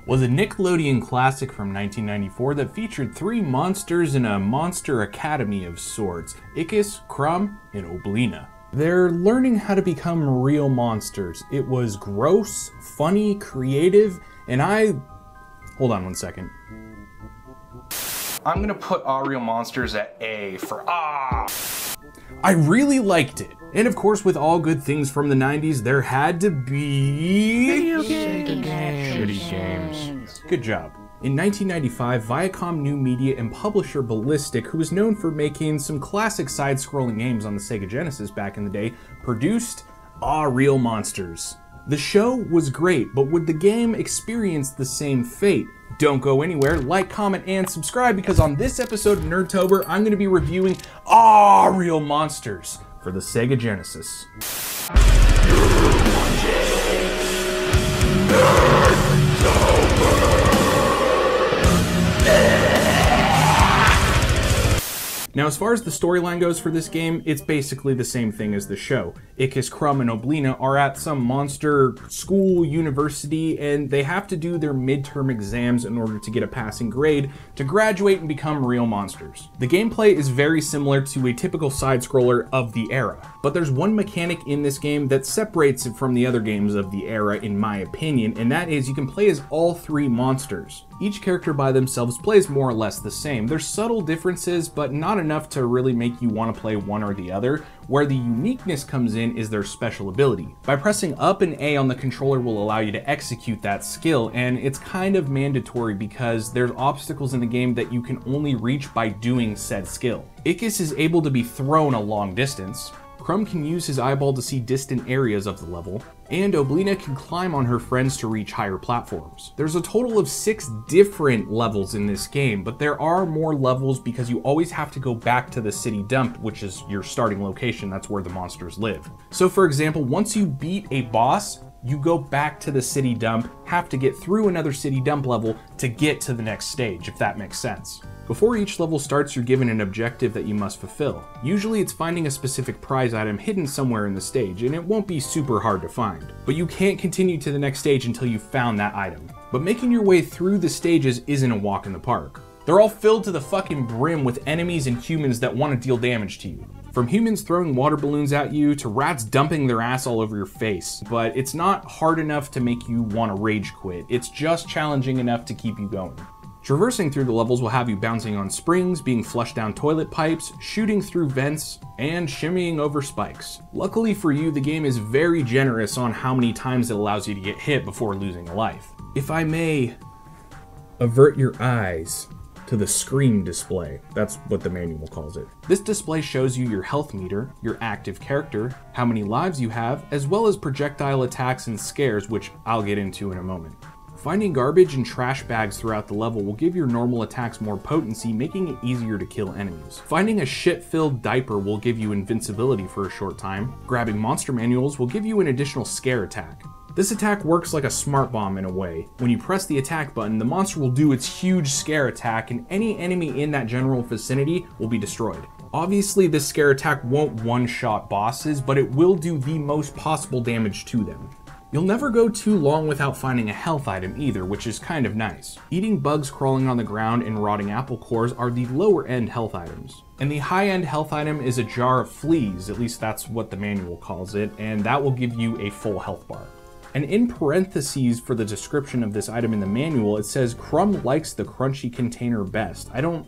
Was a Nickelodeon classic from 1994 that featured 3 monsters in a monster academy of sorts: Aaahh, Crumb, and Oblina. They're learning how to become real monsters. It was gross, funny, creative, and hold on one second. I'm gonna put Aaahh Real Monsters at A for Aaahh. I really liked it. And of course, with all good things from the 90s, there had to be video games. Shitty games. Good job. In 1995, Viacom New Media and publisher Ballistic, who was known for making some classic side-scrolling games on the Sega Genesis back in the day, produced Aaahh Real Monsters. The show was great, but would the game experience the same fate? Don't go anywhere, like, comment, and subscribe, because on this episode of Nerdtober, I'm going to be reviewing Aaahh Real Monsters for the Sega Genesis. Now, as far as the storyline goes for this game, it's basically the same thing as the show. Aaahh, Crumb, and Oblina are at some monster school, university, and they have to do their midterm exams in order to get a passing grade to graduate and become real monsters. The gameplay is very similar to a typical side-scroller of the era, but there's one mechanic in this game that separates it from the other games of the era, in my opinion, and that is you can play as all 3 monsters. Each character by themselves plays more or less the same. There's subtle differences, but not enough to really make you want to play one or the other. Where the uniqueness comes in is their special ability. By pressing up and A on the controller will allow you to execute that skill, and it's kind of mandatory because there's obstacles in the game that you can only reach by doing said skill. Aaahh is able to be thrown a long distance. Crumb can use his eyeball to see distant areas of the level, and Oblina can climb on her friends to reach higher platforms. There's a total of 6 different levels in this game, but there are more levels because you always have to go back to the city dump, which is your starting location. That's where the monsters live. So for example, once you beat a boss, you go back to the city dump, have to get through another city dump level to get to the next stage, if that makes sense. Before each level starts, you're given an objective that you must fulfill. Usually it's finding a specific prize item hidden somewhere in the stage, and it won't be super hard to find. But you can't continue to the next stage until you've found that item. But making your way through the stages isn't a walk in the park. They're all filled to the fucking brim with enemies and humans that want to deal damage to you. From humans throwing water balloons at you to rats dumping their ass all over your face. But it's not hard enough to make you want to rage quit. It's just challenging enough to keep you going. Traversing through the levels will have you bouncing on springs, being flushed down toilet pipes, shooting through vents, and shimmying over spikes. Luckily for you, the game is very generous on how many times it allows you to get hit before losing a life. If I may avert your eyes to the screen display. That's what the manual calls it. This display shows you your health meter, your active character, how many lives you have, as well as projectile attacks and scares, which I'll get into in a moment. Finding garbage and trash bags throughout the level will give your normal attacks more potency, making it easier to kill enemies. Finding a shit-filled diaper will give you invincibility for a short time. Grabbing monster manuals will give you an additional scare attack. This attack works like a smart bomb in a way. When you press the attack button, the monster will do its huge scare attack, and any enemy in that general vicinity will be destroyed. Obviously, this scare attack won't one-shot bosses, but it will do the most possible damage to them. You'll never go too long without finding a health item either, which is kind of nice. Eating bugs crawling on the ground and rotting apple cores are the lower end health items. And the high end health item is a jar of fleas, at least that's what the manual calls it, and that will give you a full health bar. And in parentheses for the description of this item in the manual, it says Crumb likes the crunchy container best. I don't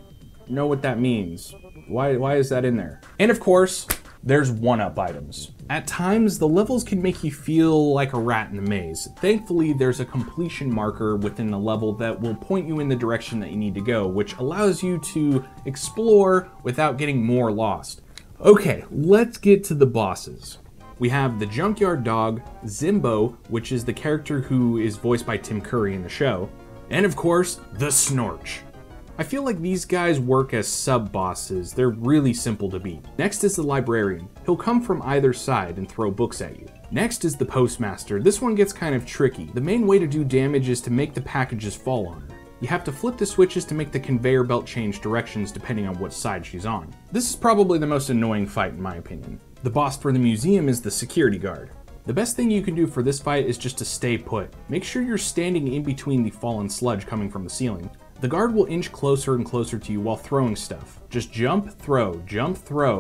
know what that means. Why is that in there? And of course, there's one-up items. At times, the levels can make you feel like a rat in the maze. Thankfully, there's a completion marker within the level that will point you in the direction that you need to go, which allows you to explore without getting more lost. Okay, let's get to the bosses. We have the Junkyard Dog, Zimbo, which is the character who is voiced by Tim Curry in the show, and of course, the Snorch. I feel like these guys work as sub-bosses. They're really simple to beat. Next is the Librarian. He'll come from either side and throw books at you. Next is the Postmaster. This one gets kind of tricky. The main way to do damage is to make the packages fall on her. You have to flip the switches to make the conveyor belt change directions depending on what side she's on. This is probably the most annoying fight in my opinion. The boss for the museum is the security guard. The best thing you can do for this fight is just to stay put. Make sure you're standing in between the fallen sludge coming from the ceiling. The guard will inch closer and closer to you while throwing stuff. Just jump, throw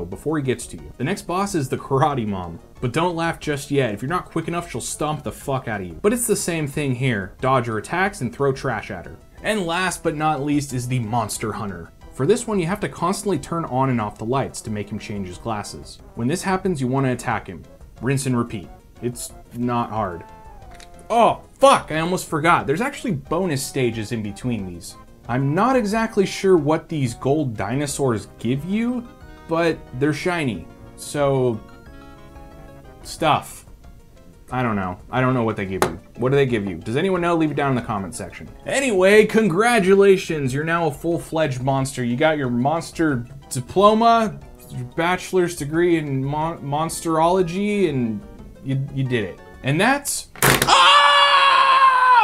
before he gets to you. The next boss is the karate mom. But don't laugh just yet. If you're not quick enough, she'll stomp the fuck out of you. But it's the same thing here. Dodge her attacks and throw trash at her. And last but not least is the monster hunter. For this one, you have to constantly turn on and off the lights to make him change his glasses. When this happens, you want to attack him. Rinse and repeat. It's not hard. Oh, fuck, I almost forgot. There's actually bonus stages in between these. I'm not exactly sure what these gold dinosaurs give you, but they're shiny. So, stuff. I don't know. I don't know what they give you. What do they give you? Does anyone know? Leave it down in the comment section. Anyway, congratulations. You're now a full-fledged monster. You got your monster diploma, your bachelor's degree in monsterology, and you did it. And that's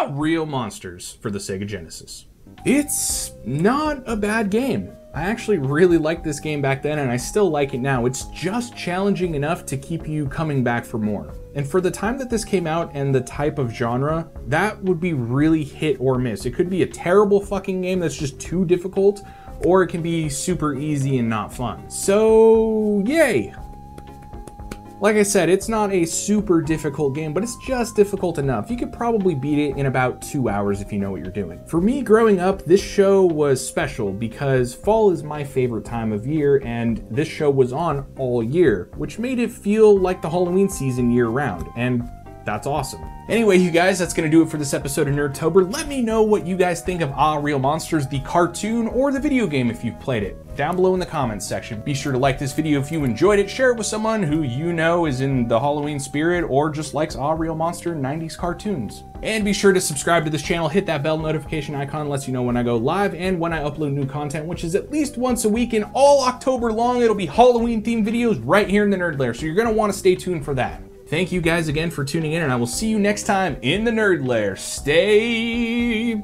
Real Monsters for the Sega Genesis. It's not a bad game. I actually really liked this game back then and I still like it now. It's just challenging enough to keep you coming back for more. And for the time that this came out and the type of genre, that would be really hit or miss. It could be a terrible fucking game that's just too difficult, or it can be super easy and not fun. So, yay! Like I said, it's not a super difficult game, but it's just difficult enough. You could probably beat it in about 2 hours if you know what you're doing. For me, growing up, this show was special because fall is my favorite time of year, and this show was on all year, which made it feel like the Halloween season year-round, and that's awesome. Anyway, you guys, that's gonna do it for this episode of Nerdtober. Let me know what you guys think of Aaahh! Real Monsters, the cartoon, or the video game if you've played it, down below in the comments section. Be sure to like this video if you enjoyed it, share it with someone who you know is in the Halloween spirit, or just likes Aaahh! Real Monster 90s cartoons. And be sure to subscribe to this channel, hit that bell notification icon, lets you know when I go live and when I upload new content, which is at least once a week, and all October long, it'll be Halloween themed videos right here in the Nerd Lair, so you're gonna wanna stay tuned for that. Thank you guys again for tuning in, and I will see you next time in the Nerd Lair. Stay